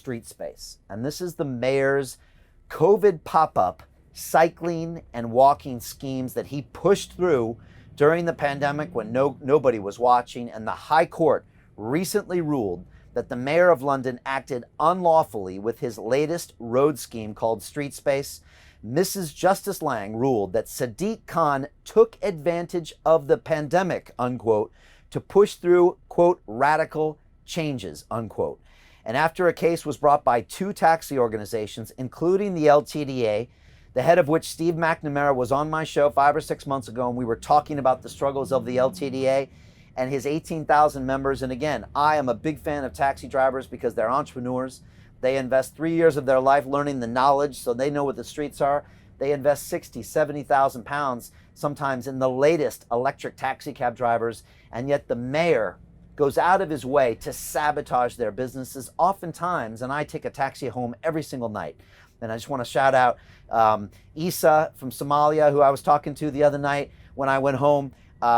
STREETSPACE. And this is the mayor's COVID pop-up cycling and walking schemes that he pushed through during the pandemic when nobody was watching. And the High Court recently ruled that the mayor of London acted unlawfully with his latest road scheme called STREETSPACE. Mrs. Justice Lang ruled that Sadiq Khan took advantage of the pandemic, unquote, to push through, quote, radical changes, unquote. And after a case was brought by 2 taxi organizations, including the LTDA, the head of which, Steve McNamara, was on my show 5 or 6 months ago, and we were talking about the struggles of the LTDA and his 18,000 members. And again, I am a big fan of taxi drivers because they're entrepreneurs. They invest 3 years of their life learning the knowledge so they know what the streets are. They invest 60, 70,000 pounds sometimes in the latest electric taxi cab drivers, and yet the mayor goes out of his way to sabotage their businesses oftentimes. And I take a taxi home every single night. And I just want to shout out Isa from Somalia, who I was talking to the other night when I went home.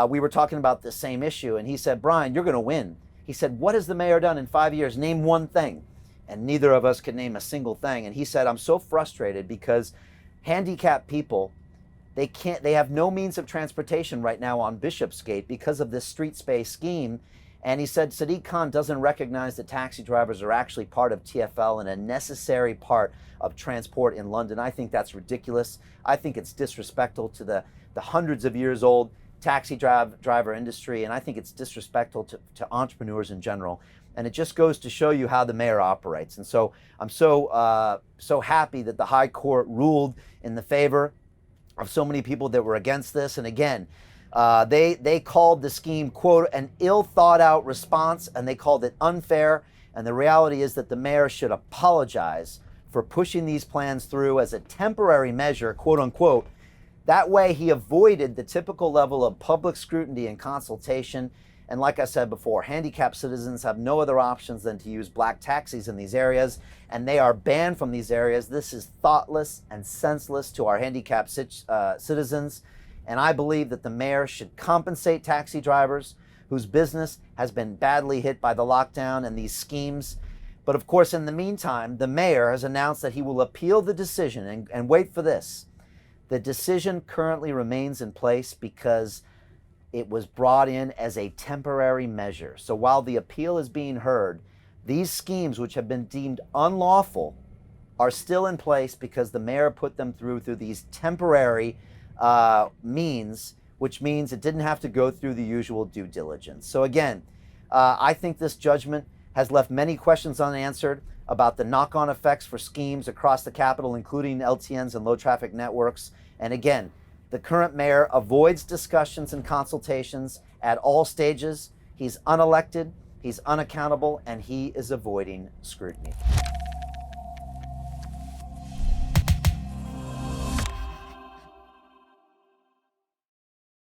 We were talking about the same issue, and he said, Brian, you're going to win. He said, what has the mayor done in 5 years? Name one thing. And neither of us could name a single thing. And he said, I'm so frustrated because handicapped people, they have no means of transportation right now on Bishopsgate because of this STREETSPACE scheme. And he said Sadiq Khan doesn't recognize that taxi drivers are actually part of TfL and a necessary part of transport in London. I think that's ridiculous. I think it's disrespectful to the hundreds of years old taxi driver industry, and I think it's disrespectful to entrepreneurs in general. And it just goes to show you how the mayor operates. And so I'm so happy that the High Court ruled in the favor of so many people that were against this. And again, they called the scheme, quote, an ill thought out response, and they called it unfair. And the reality is that the mayor should apologize for pushing these plans through as a temporary measure, quote unquote. That way he avoided the typical level of public scrutiny and consultation. And like I said before, handicapped citizens have no other options than to use black taxis in these areas, and they are banned from these areas. This is thoughtless and senseless to our handicapped citizens. And I believe that the mayor should compensate taxi drivers whose business has been badly hit by the lockdown and these schemes. But of course, in the meantime, the mayor has announced that he will appeal the decision. And wait for this. The decision currently remains in place because it was brought in as a temporary measure. So while the appeal is being heard, these schemes, which have been deemed unlawful, are still in place because the mayor put them through these temporary means, which means it didn't have to go through the usual due diligence. So again, I think this judgment has left many questions unanswered about the knock-on effects for schemes across the capital, including LTNs and low traffic networks. And again, the current mayor avoids discussions and consultations at all stages. He's unelected, he's unaccountable, and he is avoiding scrutiny.